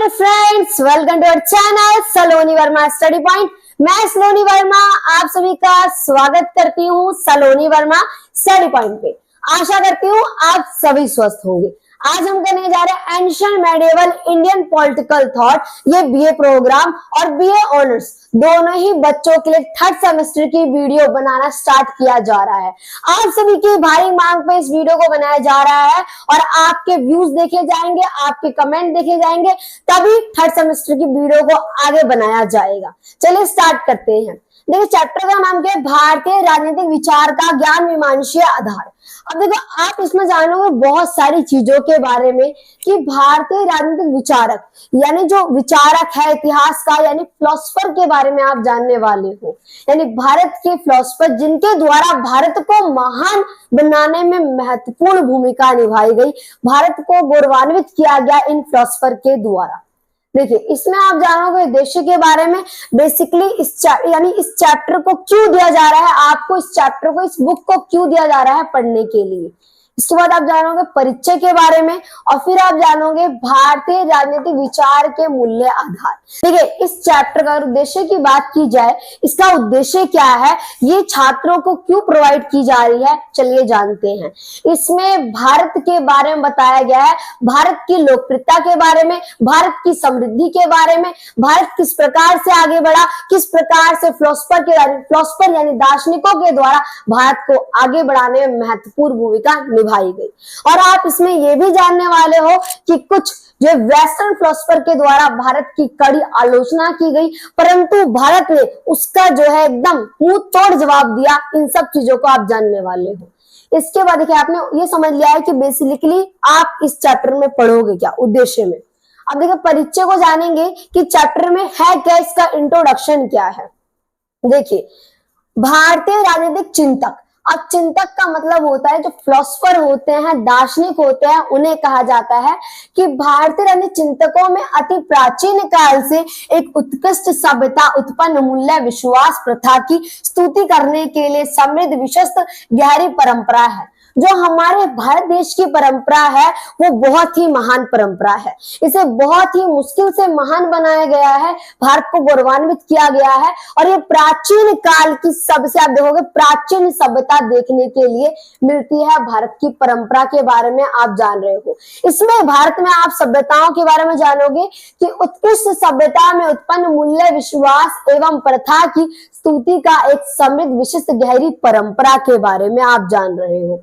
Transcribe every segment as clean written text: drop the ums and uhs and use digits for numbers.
Hello friends, welcome to our channel Saloni Verma study point. मैं सलोनी वर्मा आप सभी का स्वागत करती हूँ सलोनी वर्मा स्टडी पॉइंट पे। आशा करती हूँ आप सभी स्वस्थ होंगे। आज हम करने जा रहे हैं ancient medieval Indian political thought. ये बीए प्रोग्राम और बीए ऑनर्स दोनों ही बच्चों के लिए थर्ड सेमेस्टर की वीडियो बनाना स्टार्ट किया जा रहा है। आप सभी की भारी मांग पे इस वीडियो को बनाया जा रहा है और आपके व्यूज देखे जाएंगे, आपके कमेंट देखे जाएंगे, तभी थर्ड सेमेस्टर की वीडियो को आगे बनाया जाएगा। चलिए स्टार्ट करते हैं। देखिए चैप्टर का नाम क्या है, भारतीय राजनीतिक विचार का ज्ञान मीमांसीय आधार। अब देखो आप इसमें जानोगे बहुत सारी चीजों के बारे में कि भारतीय राजनीतिक विचारक यानी जो विचारक है इतिहास का यानी फिलोसफर के बारे में आप जानने वाले हो। यानी भारत के फिलोसफर जिनके द्वारा भारत को महान बनाने में महत्वपूर्ण भूमिका निभाई गई, भारत को गौरवान्वित किया गया इन फिलोसफर के द्वारा। देखिए इसमें आप जानोगे उद्देश्य के बारे में, बेसिकली इस चैप्टर को क्यों दिया जा रहा है, आपको इस चैप्टर को, इस बुक को क्यों दिया जा रहा है पढ़ने के लिए। इसके बाद आप जानोगे परिचय के बारे में और फिर आप जानोगे भारतीय राजनीतिक विचार के मूल्य आधार। देखिए इस चैप्टर का उद्देश्य की बात की जाए, इसका उद्देश्य क्या है, ये छात्रों को क्यों प्रोवाइड की जा रही है, चलिए जानते हैं। इसमें भारत के बारे में बताया गया है, भारत की लोकप्रियता के बारे में, भारत की समृद्धि के बारे में, भारत किस प्रकार से आगे बढ़ा, किस प्रकार से फिलोसफर यानी दार्शनिकों के द्वारा भारत को आगे बढ़ाने में महत्वपूर्ण भूमिका निभाई गई। और आप इसमें यह भी जानने वाले हो कि कुछ जो वेस्टर्न फिलोसफर के द्वारा भारत की कड़ी आलोचना की गई, परंतु भारत ने उसका जो है एकदम मुंह तोड़ जवाब दिया। इन सब चीजों को आप जानने वाले हो। इसके बाद देखिए आपने ये समझ लिया है कि बेसिकली आप इस चैप्टर में पढ़ोगे क्या, उद्देश्य में। अब देखिए परिचय को जानेंगे कि चैप्टर में है क्या, इसका इंट्रोडक्शन क्या है। देखिए भारतीय राजनीतिक चिंतक, अब चिंतक का मतलब होता है जो फिलोसफर होते हैं, दार्शनिक होते हैं, उन्हें कहा जाता है कि भारतीय राजनीतिक चिंतकों में अति प्राचीन काल से एक उत्कृष्ट सभ्यता उत्पन्न मूल्य विश्वास प्रथा की स्तुति करने के लिए समृद्ध विश्वस्त गहरी परंपरा है। जो हमारे भारत देश की परंपरा है वो बहुत ही महान परंपरा है। इसे बहुत ही मुश्किल से महान बनाया गया है, भारत को गौरवान्वित किया गया है। और ये प्राचीन काल की सबसे आप देखोगे प्राचीन सभ्यता देखने के लिए मिलती है। भारत की परंपरा के बारे में आप जान रहे हो। इसमें भारत में आप सभ्यताओं के बारे में जानोगे कि उत्कृष्ट सभ्यता में उत्पन्न मूल्य विश्वास एवं प्रथा की स्तुति का एक समृद्ध विशिष्ट गहरी परंपरा के बारे में आप जान रहे हो।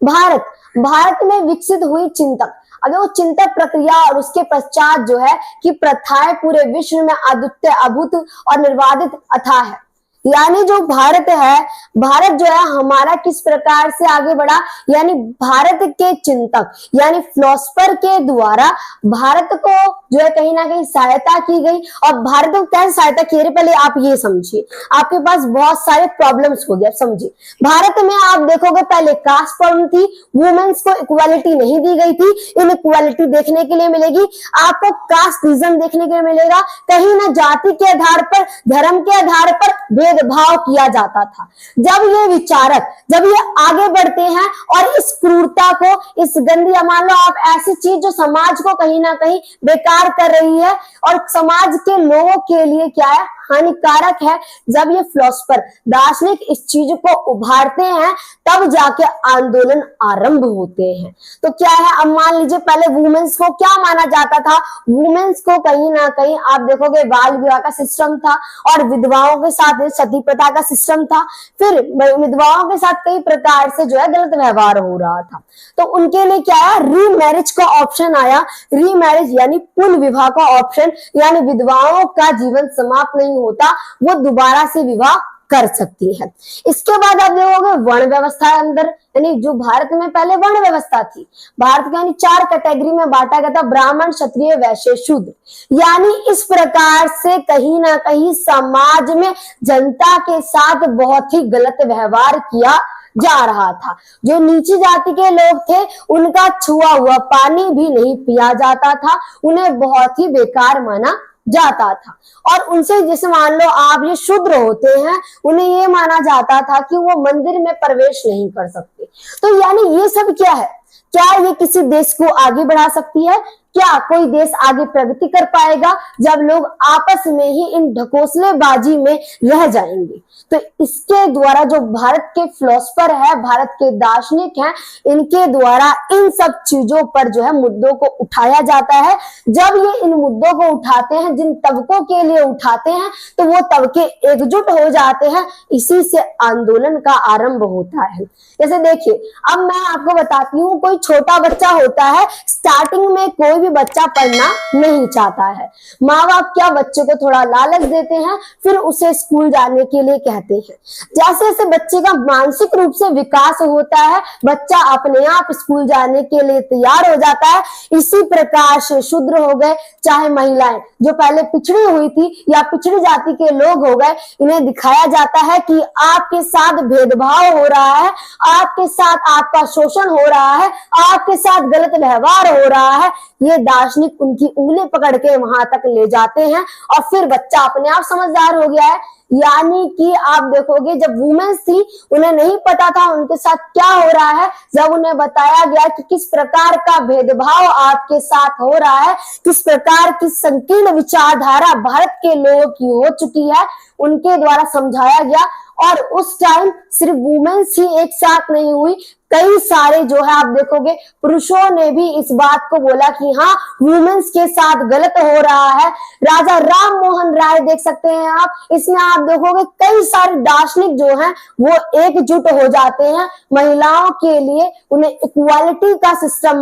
भारत में विकसित हुई चिंतक, अगर वो चिंतक प्रक्रिया और उसके पश्चात जो है कि प्रथाएं पूरे विश्व में अद्वितीय अद्भुत और निर्वाधित अथाह है। यानी जो भारत है, भारत जो है हमारा किस प्रकार से आगे बढ़ा, यानी भारत के चिंतक यानी फिलोसफर के द्वारा भारत को जो है कहीं ना कहीं सहायता की गई। और भारत को कैसे सहायता की गई, पहले आप ये समझिए। आपके पास बहुत सारे प्रॉब्लम्स हो गए, समझिए। भारत में आप देखोगे पहले कास्ट प्रॉब्लम थी, वुमेन्स को इक्वालिटी नहीं दी गई थी। इन इक्वालिटी देखने के लिए मिलेगी आपको कास्टिज्म देखने के लिए मिलेगा, कहीं ना जाति के आधार पर, धर्म के आधार पर भाव किया जाता था। जब ये विचारक जब ये आगे बढ़ते हैं और इस क्रूरता को, इस गंदी, मान लो आप ऐसी चीज जो समाज को कहीं ना कहीं बेकार कर रही है और समाज के लोगों के लिए क्या है, हानिकारक है, जब ये फिलोसफर दार्शनिक इस चीज को उभारते हैं तब जाके आंदोलन आरंभ होते हैं। तो क्या है, अब मान लीजिए पहले वुमेन्स को क्या माना जाता था, वुमेन्स को कहीं ना कहीं आप देखोगे बाल विवाह का सिस्टम था और विधवाओं के साथ सती प्रथा का सिस्टम था। फिर विधवाओं के साथ कई प्रकार से जो है गलत व्यवहार हो रहा था। तो उनके लिए क्या है, रीमैरिज का ऑप्शन आया। रीमैरिज यानी पुनः विवाह का ऑप्शन, यानी विधवाओं का जीवन समाप्त नहीं होता, वो दोबारा से विवाह कर सकती है। इसके बाद आप देखोगे वर्ण व्यवस्था अंदर, यानी जो भारत में पहले वर्ण व्यवस्था थी, भारत को यानी 4 कैटेगरी में बांटा गया था, ब्राह्मण क्षत्रिय वैश्य शूद्र। यानी इस प्रकार से कहीं ना कहीं समाज में जनता के साथ बहुत ही गलत व्यवहार किया जा रहा था। जो नीची जाति के लोग थे उनका छुआ हुआ पानी भी नहीं पिया जाता था, उन्हें बहुत ही बेकार माना जाता था। और उनसे जैसे मान लो आप ये शूद्र होते हैं, उन्हें ये माना जाता था कि वो मंदिर में प्रवेश नहीं कर सकते। तो यानी ये सब क्या है, क्या ये किसी देश को आगे बढ़ा सकती है? क्या कोई देश आगे प्रगति कर पाएगा जब लोग आपस में ही इन ढकोसलेबाजी में रह जाएंगे? तो इसके द्वारा जो भारत के फिलोसफर है, भारत के दार्शनिक हैं, इनके द्वारा इन सब चीजों पर जो है मुद्दों को उठाया जाता है। जब ये इन मुद्दों को उठाते हैं, जिन तबकों के लिए उठाते हैं, तो वो तबके एकजुट हो जाते हैं। इसी से आंदोलन का आरंभ होता है। जैसे देखिए, अब मैं आपको बताती हूँ, कोई छोटा बच्चा होता है, स्टार्टिंग में कोई भी बच्चा पढ़ना नहीं चाहता है। माँ बाप क्या बच्चे को थोड़ा लालच देते हैं, फिर उसे स्कूल जाने के लिए कहते हैं। जैसे जैसे बच्चे का मानसिक रूप से विकास होता है, बच्चा अपने आप स्कूल जाने के लिए तैयार हो जाता है। इसी प्रकार से शूद्र हो गए, चाहे महिलाएं जो पहले पिछड़ी हुई थी या पिछड़ी जाति के लोग हो गए, इन्हें दिखाया जाता है कि आपके साथ भेदभाव हो रहा है, आपके साथ आपका शोषण हो रहा है, आपके साथ गलत व्यवहार हो रहा है। ये दार्शनिक उनकी उंगली पकड़ के वहां तक ले जाते हैं और फिर बच्चा अपने आप समझदार हो गया है। यानी कि आप देखोगे, जब वुमेन्स थी उन्हें नहीं पता था उनके साथ क्या हो रहा है। जब उन्हें बताया गया कि किस प्रकार का भेदभाव आपके साथ हो रहा है, किस प्रकार की संकीर्ण विचारधारा भारत के लोगों की हो चुकी है, उनके द्वारा समझाया गया। और उस टाइम सिर्फ वुमेन्स ही एक साथ नहीं हुई, कई सारे जो है आप देखोगे पुरुषों ने भी इस बात को बोला कि हाँ, वुमेन्स के साथ गलत हो रहा है। राजा राम मोहन राय देख सकते हैं आप, इसमें आप देखोगे कई सारे दार्शनिक जो हैं वो एकजुट हो जाते हैं महिलाओं के लिए। उन्हें इक्वालिटी का सिस्टम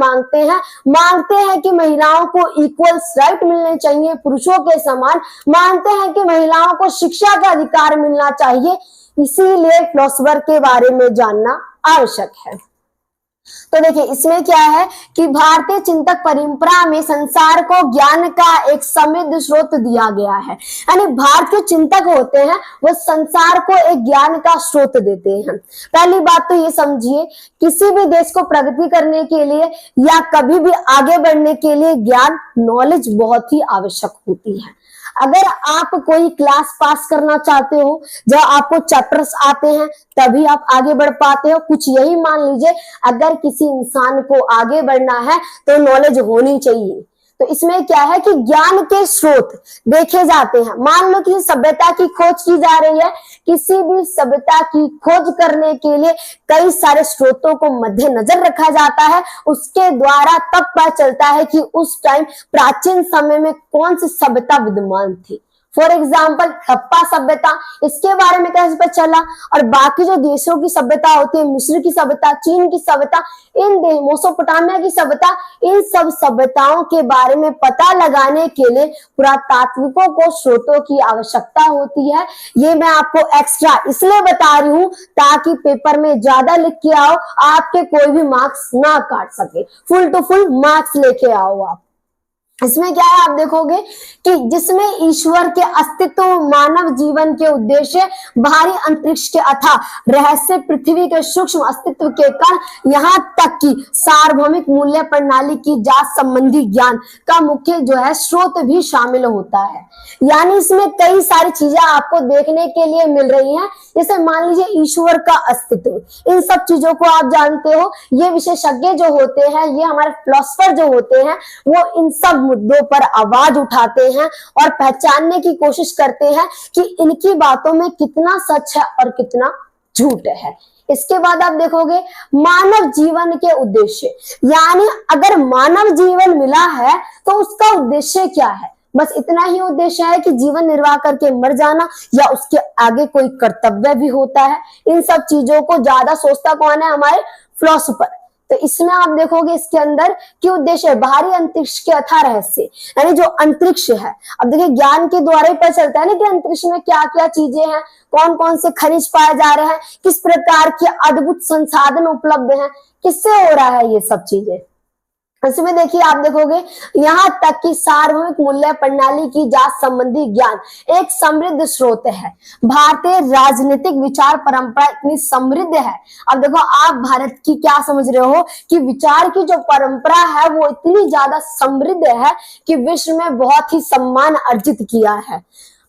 मांगते हैं कि महिलाओं को इक्वल राइट मिलने चाहिए पुरुषों के समान, मानते हैं कि महिलाओं को शिक्षा का अधिकार मिलना चाहिए। इसीलिए फिलोसफर के बारे में जानना आवश्यक है। तो देखिए, इसमें क्या है कि भारतीय चिंतक परंपरा में संसार को ज्ञान का एक समृद्ध स्रोत दिया गया है। यानी भारत के चिंतक होते हैं वो संसार को एक ज्ञान का स्रोत देते हैं। पहली बात तो ये समझिए, किसी भी देश को प्रगति करने के लिए या कभी भी आगे बढ़ने के लिए ज्ञान, नॉलेज बहुत ही आवश्यक होती है। अगर आप कोई क्लास पास करना चाहते हो, जब आपको चैप्टर्स आते हैं तभी आप आगे बढ़ पाते हो। कुछ यही मान लीजिए, अगर किसी इंसान को आगे बढ़ना है तो नॉलेज होनी चाहिए। तो इसमें क्या है कि ज्ञान के स्रोत देखे जाते हैं। मान लो कि सभ्यता की खोज की जा रही है, किसी भी सभ्यता की खोज करने के लिए कई सारे स्रोतों को मद्देनजर रखा जाता है। उसके द्वारा तब पता चलता है कि उस टाइम प्राचीन समय में कौन सी सभ्यता विद्यमान थी। फॉर एग्जाम्पल हड़प्पा सभ्यता, इसके बारे में कैसे पता चला, और बाकी जो देशों की सभ्यता होती है, मिस्र की सभ्यता, चीन की सभ्यता, मेसोपोटामिया की सभ्यता, इन सब सभ्यताओं के बारे में पता लगाने के लिए पुरातात्विकों को स्रोतों की आवश्यकता होती है। ये मैं आपको एक्स्ट्रा इसलिए बता रही हूँ ताकि पेपर में ज्यादा लिख के आओ, आपके कोई भी मार्क्स ना काट सके, फुल टू फुल मार्क्स लेके आओ आप। इसमें क्या है आप देखोगे कि जिसमें ईश्वर के अस्तित्व, मानव जीवन के उद्देश्य, भारी अंतरिक्ष के अथाह रहस्य, पृथ्वी के सूक्ष्म अस्तित्व के कण, यहाँ तक कि सार्वभौमिक मूल्य प्रणाली की जांच संबंधी ज्ञान का मुख्य जो है स्रोत भी शामिल होता है। यानी इसमें कई सारी चीजें आपको देखने के लिए मिल रही हैं। जैसे मान लीजिए ईश्वर का अस्तित्व, इन सब चीजों को आप जानते हो। ये विशेषज्ञ जो होते हैं, ये हमारे फिलोसफर जो होते हैं, वो इन सब मुद्दों पर आवाज उठाते हैं और पहचानने की कोशिश करते हैं कि इनकी बातों में कितना सच है और कितना झूठ है। इसके बाद आप देखोगे मानव जीवन के उद्देश्य, यानी अगर मानव जीवन मिला है तो उसका उद्देश्य क्या है। बस इतना ही उद्देश्य है कि जीवन निर्वाह करके मर जाना, या उसके आगे कोई कर्तव्य भी होता है। इन सब चीजों को ज्यादा सोचता कौन है, हमारे फिलोसफर। तो इसमें आप देखोगे इसके अंदर कि उद्देश्य बाहरी अंतरिक्ष के अथाह रहस्य, यानी जो अंतरिक्ष है। अब देखिए, ज्ञान के द्वारा ही पता चलता है ना कि अंतरिक्ष में क्या क्या चीजें हैं, कौन कौन से खनिज पाए जा रहे हैं, किस प्रकार के अद्भुत संसाधन उपलब्ध हैं, किससे हो रहा है ये सब चीजें। इसमें देखिए आप देखोगे यहाँ तक कि सार्वभौमिक मूल्य प्रणाली की जांच संबंधी ज्ञान एक समृद्ध स्रोत है। भारतीय राजनीतिक विचार परंपरा इतनी समृद्ध है। अब देखो, आप भारत की क्या समझ रहे हो कि विचार की जो परंपरा है वो इतनी ज्यादा समृद्ध है कि विश्व में बहुत ही सम्मान अर्जित किया है।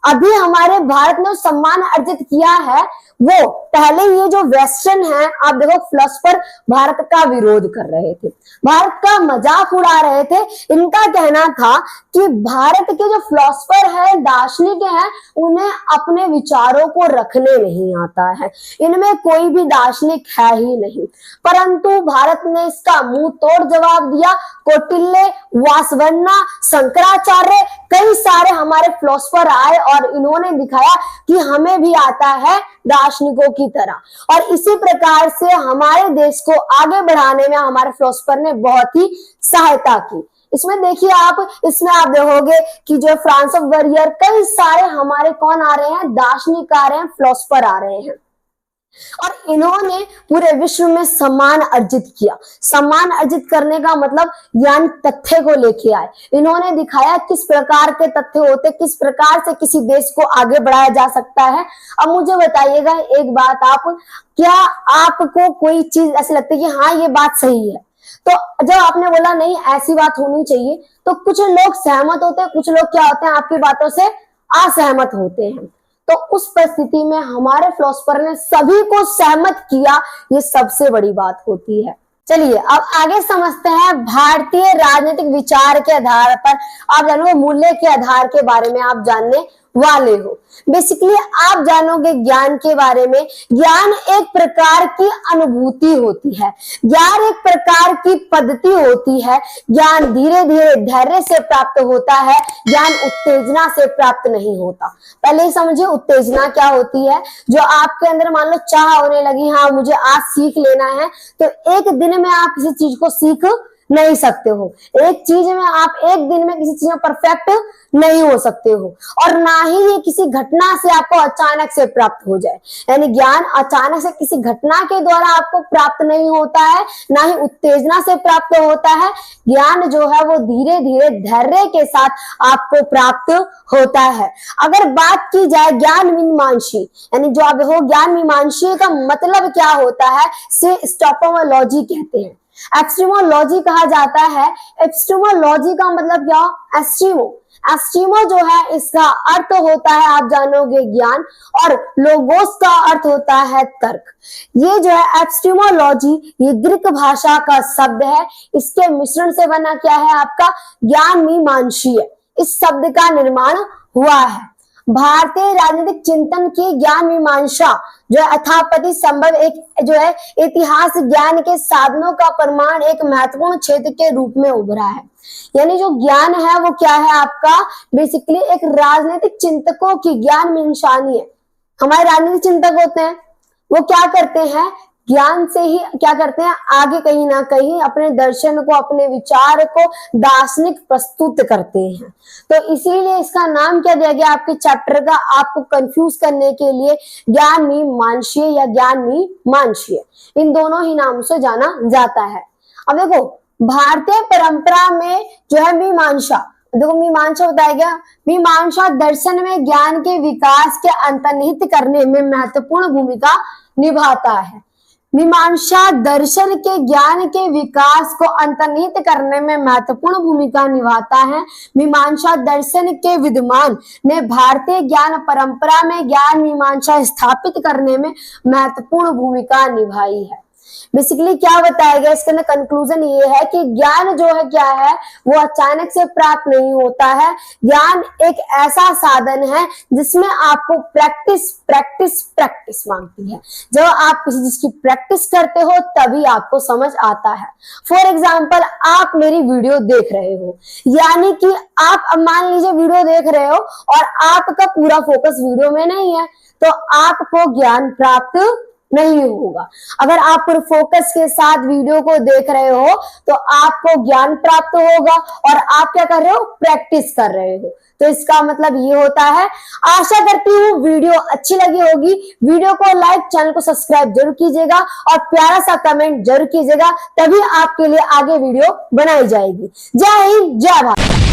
अभी हमारे भारत ने सम्मान अर्जित किया है, वो पहले ये जो वेस्टर्न है, आप देखो फिलोसफर भारत का विरोध कर रहे थे, भारत का मजाक उड़ा रहे थे। इनका कहना था कि भारत के जो फिलोसफर है, दार्शनिक हैं, उन्हें अपने विचारों को रखने नहीं आता है, इनमें कोई भी दार्शनिक है ही नहीं। परंतु भारत ने इसका मुंह तोड़ जवाब दिया। कौटिल्य, वासवन्ना, शंकराचार्य, कई सारे हमारे फिलोसफर आए और इन्होंने दिखाया कि हमें भी आता है दार्शनिकों की तरह। और इसी प्रकार से हमारे देश को आगे बढ़ाने में हमारे फिलोसफर ने बहुत ही सहायता की। इसमें देखिए आप, इसमें आप देखोगे कि जो फ्रांस ऑफ वरियर, कई सारे हमारे कौन आ रहे हैं, दार्शनिक आ रहे हैं, फिलोसफर आ रहे हैं, और इन्होंने पूरे विश्व में सम्मान अर्जित किया। सम्मान अर्जित करने का मतलब ज्ञान तथ्य को लेके आए, इन्होंने दिखाया किस प्रकार के तथ्य होते, किस प्रकार से किसी देश को आगे बढ़ाया जा सकता है। अब मुझे बताइएगा एक बात, आप क्या आपको कोई चीज ऐसी लगती है कि हाँ ये बात सही है, तो जब आपने बोला नहीं ऐसी बात होनी चाहिए, तो कुछ लोग सहमत होते हैं, कुछ लोग क्या होते हैं, आपकी बातों से असहमत होते हैं। तो उस परिस्थिति में हमारे फिलोसफर ने सभी को सहमत किया, ये सबसे बड़ी बात होती है। चलिए अब आगे समझते हैं भारतीय राजनीतिक विचार के आधार पर, आप जानोगे मूल्य के आधार के बारे में आप जानने वाले हो। बेसिकली आप जानोगे ज्ञान के बारे में। ज्ञान एक प्रकार की अनुभूति होती है, ज्ञान एक प्रकार की पद्धति होती है। ज्ञान धीरे धीरे धैर्य से प्राप्त होता है, ज्ञान उत्तेजना से प्राप्त नहीं होता। पहले ही समझिए उत्तेजना क्या होती है। जो आपके अंदर मान लो चाह होने लगी, हाँ मुझे आज सीख लेना है, तो एक दिन में आप किसी चीज को सीख नहीं सकते हो। एक चीज में आप एक दिन में किसी चीज में परफेक्ट नहीं हो सकते हो, और ना ही ये किसी घटना से आपको अचानक से प्राप्त हो जाए। यानी ज्ञान अचानक से किसी घटना के द्वारा आपको प्राप्त नहीं होता है, ना ही उत्तेजना से प्राप्त होता है। ज्ञान जो है वो धीरे धीरे धैर्य के साथ आपको प्राप्त होता है। अगर बात की जाए ज्ञान मीमांसी, यानी जो आप देखो ज्ञान मीमांसी का मतलब क्या होता है, से स्टोपोलॉजी कहते हैं, एपिस्टेमोलॉजी कहा जाता है। एपिस्टेमोलॉजी का मतलब क्या, एस्टीमो जो है इसका अर्थ होता है आप जानोगे ज्ञान, और लोगोस का अर्थ होता है तर्क। ये जो है एपिस्टेमोलॉजी, ये ग्रीक भाषा का शब्द है, इसके मिश्रण से बना क्या है आपका ज्ञान मीमांसीय, इस शब्द का निर्माण हुआ है। भारतीय राजनीतिक चिंतन की ज्ञान मीमांसा जो है अथापति संभव एक जो है इतिहास ज्ञान के साधनों का प्रमाण एक महत्वपूर्ण क्षेत्र के रूप में उभरा है। यानी जो ज्ञान है वो क्या है आपका, बेसिकली एक राजनीतिक चिंतकों की ज्ञान मीमांसानी है। हमारे राजनीतिक चिंतक होते हैं, वो क्या करते हैं, ज्ञान से ही क्या करते हैं, आगे कहीं ना कहीं अपने दर्शन को, अपने विचार को दार्शनिक प्रस्तुत करते हैं। तो इसीलिए इसका नाम क्या दिया गया आपके चैप्टर का, आपको कंफ्यूज करने के लिए, ज्ञान मीमांसीय या ज्ञान मीमांसीय, इन दोनों ही नाम से जाना जाता है। अब देखो भारतीय परंपरा में जो है मीमांसा, देखो मीमांसा होता है क्या, मीमांसा दर्शन में ज्ञान के विकास के अंतर्निहित करने में महत्वपूर्ण भूमिका निभाता है। मीमांसा दर्शन के ज्ञान के विकास को अंतर्निहित करने में महत्वपूर्ण भूमिका निभाता है। मीमांसा दर्शन के विद्वान ने भारतीय ज्ञान परंपरा में ज्ञान मीमांसा स्थापित करने में महत्वपूर्ण भूमिका निभाई है। बेसिकली क्या बताया गया इसके अंदर, कंक्लूजन ये है कि ज्ञान जो है क्या है, वो अचानक से प्राप्त नहीं होता है। ज्ञान एक ऐसा साधन है जिसमें आपको प्रैक्टिस प्रैक्टिस प्रैक्टिस मांगती है। जब आप किसी चीज की प्रैक्टिस करते हो तभी आपको समझ आता है। फॉर एग्जाम्पल आप मेरी वीडियो देख रहे हो, यानी कि आप मान लीजिए वीडियो देख रहे हो और आपका पूरा फोकस वीडियो में नहीं है, तो आपको ज्ञान प्राप्त नहीं होगा। अगर आप पूरे फोकस के साथ वीडियो को देख रहे हो तो आपको ज्ञान प्राप्त होगा, और आप क्या कर रहे हो, प्रैक्टिस कर रहे हो। तो इसका मतलब ये होता है। आशा करती हूँ वीडियो अच्छी लगी होगी। वीडियो को लाइक, चैनल को सब्सक्राइब जरूर कीजिएगा और प्यारा सा कमेंट जरूर कीजिएगा, तभी आपके लिए आगे वीडियो बनाई जाएगी। जय हिंद, जय भारत।